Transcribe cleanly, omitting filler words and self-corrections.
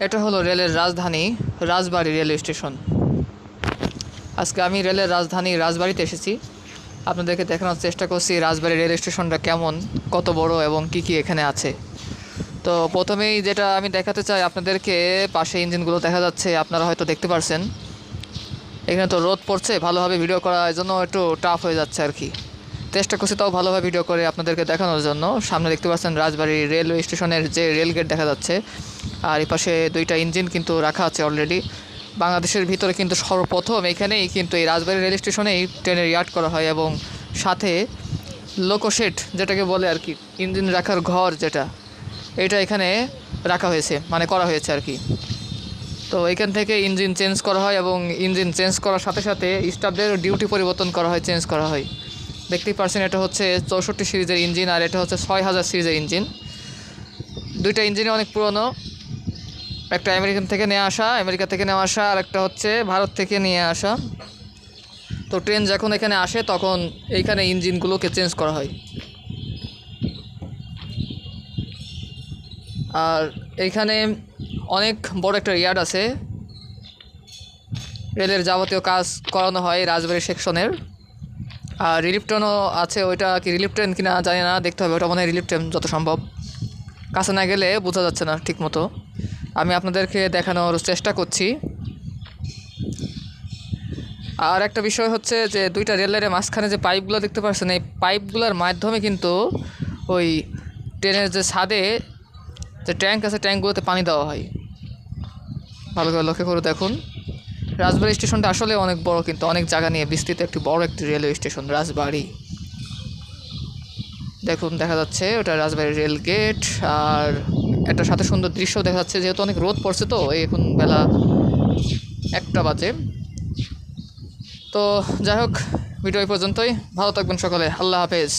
এটা হলো রেলের রাজধানী রাজবাড়ী রেলওয়ে স্টেশন। আজকে আমি রেলের রাজধানী রাজবাড়িতে এসেছি। আপনাদেরকে দেখানোর চেষ্টা করছি রাজবাড়ী রেল স্টেশনটা কেমন, কত বড় এবং কি কি এখানে আছে। তো প্রথমেই যেটা আমি দেখাতে চাই আপনাদেরকে, পাশে ইঞ্জিনগুলো দেখা যাচ্ছে, আপনারা হয়তো দেখতে পারছেন। এখানে তো রোদ পড়ছে, ভালোভাবে ভিডিও করার জন্য একটু টাফ হয়ে যাচ্ছে আর কি। চেষ্টা করছি তাও ভালোভাবে ভিডিও করে আপনাদেরকে দেখানোর জন্য। সামনে দেখতে পাচ্ছেন রাজবাড়ী রেলওয়ে স্টেশনের যে রেল গেট দেখা যাচ্ছে, আর এই পাশে দুইটা ইঞ্জিন কিন্তু রাখা আছে অলরেডি। বাংলাদেশের ভিতরে কিন্তু সর্বপ্রথম এখানেই কিন্তু এই রাজবাড়ী রেল স্টেশনেই ট্রেনের ইয়ার্ড করা হয়, এবং সাথে লোকোশেড যেটাকে বলে আর কি, ইঞ্জিন রাখার ঘর যেটা, এটা এখানে রাখা হয়েছে, মানে করা হয়েছে আর কি। তো এখান থেকে ইঞ্জিন চেঞ্জ করা হয়, এবং ইঞ্জিন চেঞ্জ করার সাথে সাথে স্টাফদের ডিউটি পরিবর্তন করা হয়, চেঞ্জ করা হয়। দেখতেই পারছেন এটা হচ্ছে 64 সিরিজের ইঞ্জিন, আর এটা হচ্ছে 6000 সিরিজের ইঞ্জিন। দুইটা ইঞ্জিনই অনেক পুরনো। একটা আমেরিকা থেকে নেওয়া আসা, আর একটা হচ্ছে ভারত থেকে নিয়ে আসা। তো ট্রেন যখন এখানে আসে তখন এইখানে ইঞ্জিনগুলোকে চেঞ্জ করা হয়। আর এইখানে অনেক বড় একটা ইয়ার্ড আছে, রেলের যাবতীয় কাজ করানো হয় রাজবাড়ী সেকশনের। আর রিলিফ ট্রেনও আছে, ওইটা কি রিলিফ ট্রেন কিনা জানি না, দেখতে হবে। ওটা মনে হয় রিলিফ ট্রেন যত সম্ভব, কাছে না গেলে বোঝা যাচ্ছে না ঠিক মতো। আমি আপনাদেরকে দেখানোর চেষ্টা করছি। আর একটা বিষয় হচ্ছে যে দুইটা রেল লাইনের মাঝখানে যে পাইপগুলো দেখতে পাচ্ছেন, এই পাইপগুলোর মাধ্যমে কিন্তু ওই ট্রেনের যে ছাদে যে ট্যাঙ্ক আছে, ট্যাঙ্কগুলোতে পানি দেওয়া হয়। ভালো করে লক্ষ্য করে দেখুন। রাজবাড়ী স্টেশনটা আসলে অনেক বড়, কিন্তু অনেক জায়গা নিয়ে বিস্তৃত একটি বড় একটি রেলওয়ে স্টেশন রাজবাড়ী। দেখুন দেখা যাচ্ছে ওটা রাজবাড়ী রেল গেট। আর একটা সাথে সুন্দর দৃশ্য দেখা যাচ্ছে, যেহেতু অনেক রোদ পড়ছে, তো এখন বেলা 1টা বাজে। তো যাই হোক, ভিডিও এই পর্যন্তই। ভালো থাকবেন সকলে, আল্লাহ হাফেজ।